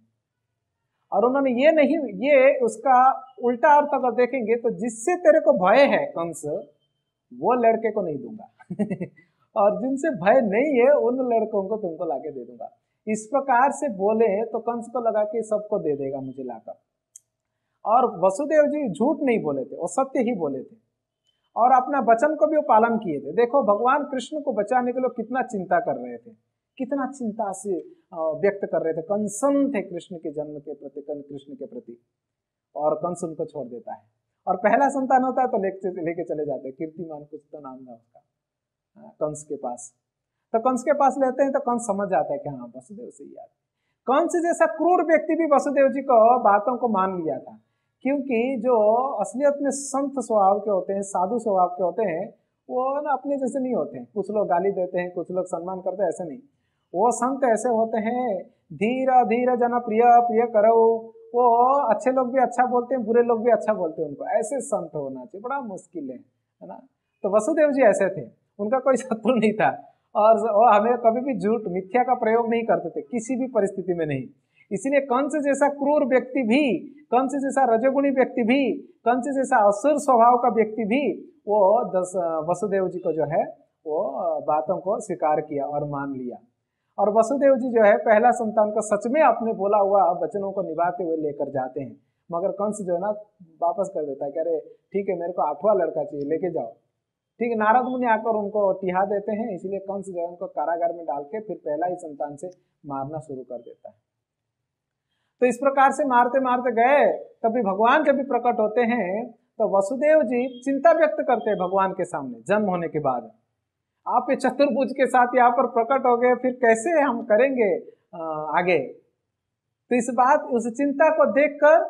और उन्होंने ये उसका उल्टा अर्थ अगर देखेंगे तो जिससे तेरे को भय है कंस, वो लड़के को नहीं दूंगा और जिनसे भय नहीं है उन लड़कों को तुमको लाके दे दूंगा। इस प्रकार से बोले तो कंस को लगा कि सबको दे देगा मुझे लाकर। और वसुदेव जी झूठ नहीं बोले थे, वो सत्य ही बोले थे और अपना वचन को भी वो पालन किए थे। देखो भगवान कृष्ण को बचाने के लिए कितना चिंता कर रहे थे, कितना चिंता से व्यक्त कर रहे थे। कंसन थे कृष्ण के जन्म के प्रति, कृष्ण के प्रति, और कंस उनको छोड़ देता है। और पहला संतान होता है तो लेके चले जाते हैं, कीर्तिमान कुछ तो नाम था उसका, कंस के पास। तो कंस के पास लेते हैं तो कंस समझ जाता है कि हाँ वसुदेव से याद। कंस जैसा क्रूर व्यक्ति भी वसुदेव जी को बातों को मान लिया था, क्योंकि जो असलियत में संत स्वभाव के होते हैं, साधु स्वभाव के होते हैं, वो ना अपने जैसे नहीं होते हैं। कुछ लोग गाली देते हैं, कुछ लोग सम्मान करते हैं, ऐसे नहीं। वो संत ऐसे होते हैं, धीर धीर जन प्रिय प्रिय करो। वो अच्छे लोग भी अच्छा बोलते हैं, बुरे लोग भी अच्छा बोलते हैं उनको। ऐसे संत होना चाहिए, बड़ा मुश्किल है ना। तो वसुदेव जी ऐसे थे, उनका कोई शत्रु नहीं था और वो हमें कभी भी झूठ मिथ्या का प्रयोग नहीं करते थे, किसी भी परिस्थिति में नहीं। इसलिए कंस जैसा क्रूर व्यक्ति भी, कंस जैसा रजोगुणी व्यक्ति भी, कंस जैसा असुर स्वभाव का व्यक्ति भी वो वसुदेव जी को जो है वो बातों को स्वीकार किया और मान लिया। और वसुदेव जी जो है पहला संतान को सच में अपने बोला हुआ वचनों को निभाते हुए लेकर जाते हैं, मगर कंस जो है ना वापस कर देता है कि अरे ठीक है, मेरे को 8वां लड़का चाहिए, लेके जाओ। ठीक है, नारद मुनि आकर उनको टिहा देते हैं, इसलिए कंस जो है उनको कारागार में डाल के फिर पहला ही संतान से मारना शुरू कर देता है। तो इस प्रकार से मारते मारते गए, तभी भगवान जब भी प्रकट होते हैं तो वसुदेव जी चिंता व्यक्त करते हैं भगवान के सामने जन्म होने के बाद। आप ये चतुर्भुज के साथ यहाँ पर प्रकट हो गए, फिर कैसे हम करेंगे आगे। तो इस बात, उस चिंता को देखकर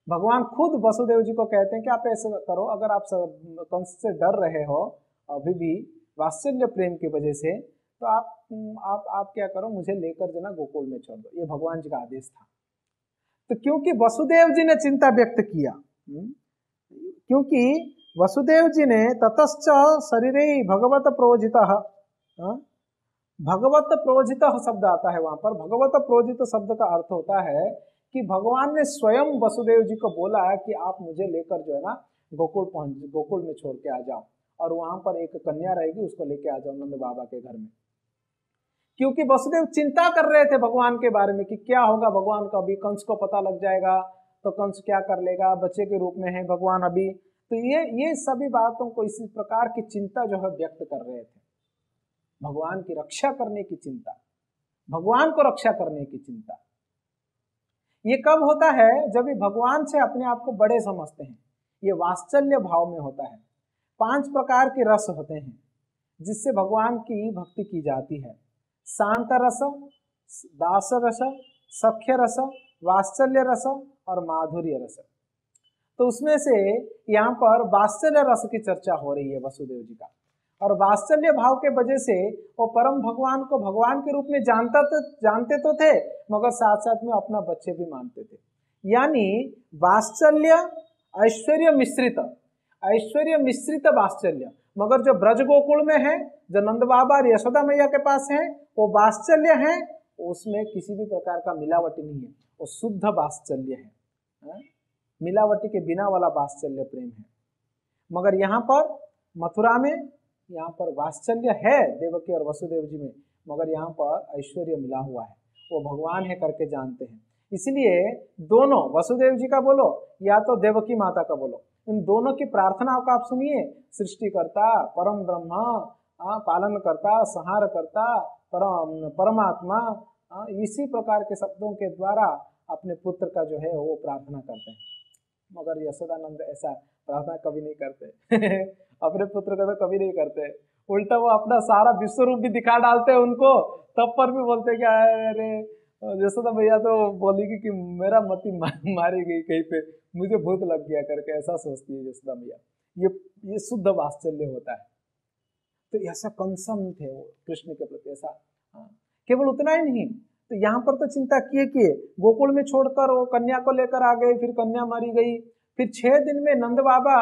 भगवान खुद वसुदेव जी को कहते हैं कि आप ऐसा करो, अगर आप कंस से डर रहे हो अभी भी वात्सल्य प्रेम की वजह से, तो आप क्या करो, मुझे लेकर जो ना गोकुल में छोड़ दो। ये भगवान जी का आदेश था। तो क्योंकि वसुदेव जी ने चिंता व्यक्त किया, क्योंकि वसुदेव जी ने ततश्च शरीरे भगवत प्रोजित, भगवत प्रोजित शब्द आता है वहां पर। भगवत प्रोजित शब्द का अर्थ होता है कि भगवान ने स्वयं वसुदेव जी को बोला कि आप मुझे लेकर जो है ना गोकुल में छोड़ के आ जाओ, और वहां पर एक कन्या रहेगी, उसको लेके आ जाओ नंद बाबा के घर में। क्योंकि वसुदेव चिंता कर रहे थे भगवान के बारे में कि क्या होगा भगवान का, अभी कंस को पता लग जाएगा तो कंस क्या कर लेगा, बच्चे के रूप में है भगवान अभी। तो ये सभी बातों को, इसी प्रकार की चिंता जो है व्यक्त कर रहे थे। भगवान की रक्षा करने की चिंता, भगवान को रक्षा करने की चिंता। ये कब होता है, जब ये भगवान से अपने आप को बड़े समझते हैं। ये वात्सल्य भाव में होता है। 5 प्रकार के रस होते हैं जिससे भगवान की भक्ति की जाती है। शांत रस, दास रस, सख्य रस, वात्सल्य रस और माधुर्य रस। तो उसमें से यहाँ पर वात्सल्य रस की चर्चा हो रही है वसुदेव जी का। और वात्सल्य भाव के वजह से वो परम भगवान को भगवान के रूप में जानते तो थे, मगर साथ साथ में अपना बच्चे भी मानते थे। यानी वात्सल्य ऐश्वर्य मिश्रित वात्सल्य। मगर जो ब्रज गोकुल में है, जो नंद बाबा और यशोदा मैया के पास है, वो वात्सल्य है, उसमें किसी भी प्रकार का मिलावटी नहीं है, वो शुद्ध वात्सल्य है, मिलावटी के बिना वाला वात्सल्य प्रेम है। मगर यहाँ पर मथुरा में यहाँ पर वात्सल्य है देवकी और वसुदेव जी में, मगर यहाँ पर ऐश्वर्य मिला हुआ है, वो भगवान है करके जानते हैं। इसलिए दोनों, वसुदेव जी का बोलो या तो देवकी माता का बोलो, इन दोनों की प्रार्थनाओं का आप सुनिए। सृष्टिकर्ता, परम ब्रह्मा, पालन करता, संहार करता, परमात्मा, इसी प्रकार के शब्दों के द्वारा अपने पुत्र का जो है वो प्रार्थना करते हैं। मगर यशोदानंद ऐसा प्रार्थना कभी नहीं करते अपने पुत्र का तो कभी नहीं करते। उल्टा वो अपना सारा विश्व रूप भी दिखा डालते हैं उनको, तब पर भी बोलते कि अरे यशोदा भैया तो बोलेगी कि मेरा मती मारी गई कहीं पे, मुझे भूत लग गया करके, ऐसा सोचती है यशोदा भैया। ये शुद्ध वात्सल्य होता है। तो ऐसा कंसम थे वो कृष्ण के प्रति, ऐसा। केवल उतना ही नहीं, तो यहाँ पर तो चिंता किए गोकुल में छोड़कर वो कन्या को लेकर आ गए, फिर कन्या मारी गई। फिर 6 दिन में नंद बाबा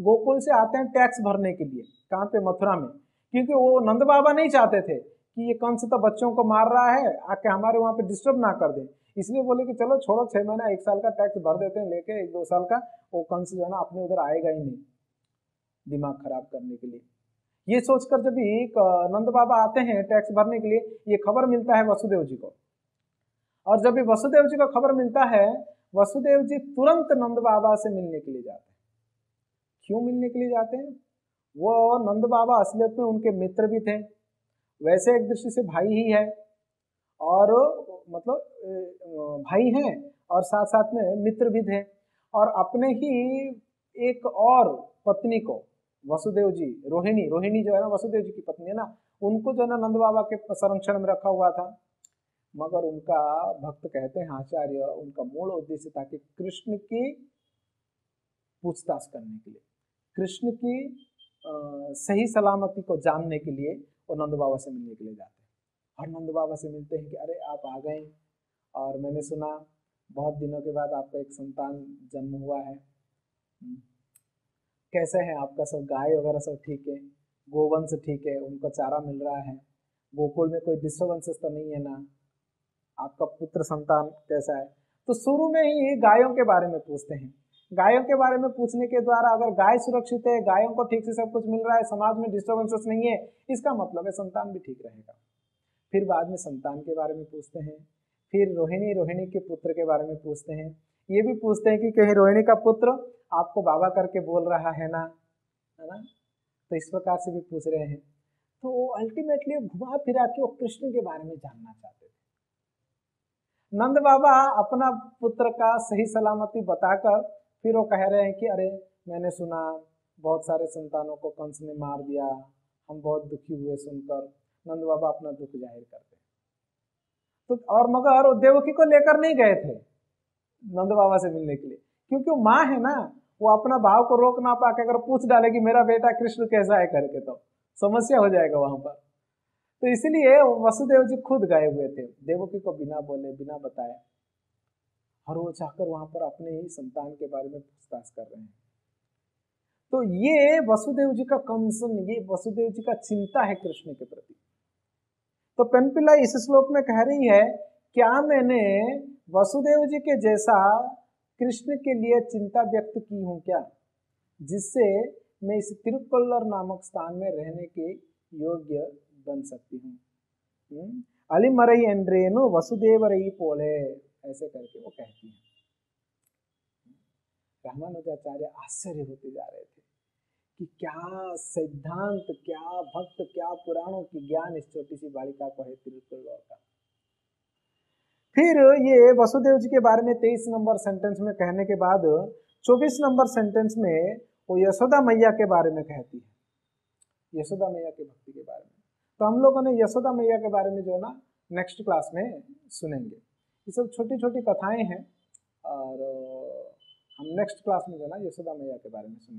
गोकुल से आते हैं टैक्स भरने के लिए। कहाँ पे? मथुरा में। क्योंकि वो नंद बाबा नहीं चाहते थे कि ये कंस तो बच्चों को मार रहा है, आके हमारे वहाँ पे डिस्टर्ब ना कर दे। इसलिए बोले कि चलो छोड़ो, 6 महीना 1 साल का टैक्स भर देते हैं, लेके 1-2 साल का, वो कंस जो है ना अपने उधर आएगा ही नहीं दिमाग खराब करने के लिए। ये सोचकर जब भी नंद बाबा आते हैं टैक्स भरने के लिए, ये खबर मिलता है वसुदेव जी को। और जब भी वसुदेव जी को खबर मिलता है, वसुदेव जी तुरंत नंद बाबा से मिलने के लिए जाते हैं। क्यों मिलने के लिए जाते हैं? वो नंद बाबा असलियत में उनके मित्र भी थे, वैसे एक दृष्टि से भाई ही है, और मतलब भाई हैं और साथ साथ में मित्र भी थे। और अपने ही एक और पत्नी को वसुदेव जी, रोहिणी जो है ना वसुदेव जी की पत्नी है ना, उनको जो है ना नंद बाबा के संरक्षण में रखा हुआ था। मगर उनका भक्त कहते हैं आचार्य, उनका मूल उद्देश्य था कि कृष्ण की पूछताछ करने के लिए, कृष्ण की सही सलामती को जानने के लिए वो नंद बाबा से मिलने के लिए जाते हैं। और नंद बाबा से मिलते हैं कि अरे आप आ गए, और मैंने सुना बहुत दिनों के बाद आपका एक संतान जन्म हुआ है, कैसे है आपका सब, गाय वगैरह सब ठीक है, गोवंश ठीक है, उनको चारा मिल रहा है, गोकुल में कोई डिस्टर्बेंसेस तो नहीं है ना, आपका पुत्र संतान कैसा है। तो शुरू में ही गायों के बारे में पूछते हैं। गायों के बारे में पूछने के द्वारा अगर गाय सुरक्षित है, गायों को ठीक से सब कुछ मिल रहा है, समाज में डिस्टर्बेंसेस नहीं है, इसका मतलब है संतान भी ठीक रहेगा। फिर बाद में संतान के बारे में पूछते हैं, फिर रोहिणी के पुत्र के बारे में पूछते हैं। ये भी पूछते हैं कि कहीं रोहिणी का पुत्र आपको बाबा करके बोल रहा है ना, तो इस प्रकार से भी पूछ रहे हैं। तो अल्टीमेटली घुमा फिरा के वो कृष्ण के बारे में जानना चाहते थे। नंद बाबा अपना पुत्र का सही सलामती बताकर फिर वो कह रहे हैं कि अरे मैंने सुना बहुत सारे संतानों को कंस ने मार दिया, हम बहुत दुखी हुए सुनकर। नंद बाबा अपना दुख जाहिर करते तो, और मगर वो देवकी को लेकर नहीं गए थे नंद बाबा से मिलने के लिए, क्योंकि वो माँ है ना, वो अपना भाव को रोक ना पाके अगर पूछ डाले कि मेरा बेटा कृष्ण कैसा है करके, तो समस्या हो जाएगा वहां पर। तो इसलिए वसुदेव जी खुद गए हुए थे, देवकी को बिना बोले बिना बताए, और वो चाहकर वहां पर अपने ही संतान के बारे में पूछताछ कर रहे हैं। तो ये वसुदेव जी का कंसर्न, ये वसुदेव जी का चिंता है कृष्ण के प्रति। तो पेनपिल्ला इस श्लोक में कह रही है, क्या मैंने वसुदेव जी के जैसा कृष्ण के लिए चिंता व्यक्त की हूं क्या, जिससे मैं इस तिरुक्कल्लर नामक स्थान में रहने के योग्य बन सकती हूँ। अलिमरई एंड्रेनु वसुदेवरई पोले, ऐसे करके वो कहती है। रामानुजाचार्य आश्चर्य होते जा रहे थे कि क्या सिद्धांत, क्या भक्त, क्या पुराणों की ज्ञान इस छोटी सी बालिका को है तिरुक्कल्लर का। फिर ये वसुदेव जी के बारे में 23 नंबर सेंटेंस में कहने के बाद 24 नंबर सेंटेंस में वो यशोदा मैया के बारे में कहती है, यशोदा मैया की भक्ति के बारे में। तो हम लोगों ने यशोदा मैया के बारे में जो है ना नेक्स्ट क्लास में सुनेंगे। ये सब छोटी छोटी कथाएं हैं, और हम नेक्स्ट क्लास में जो है ना यशोदा मैया के बारे में सुनेंगे।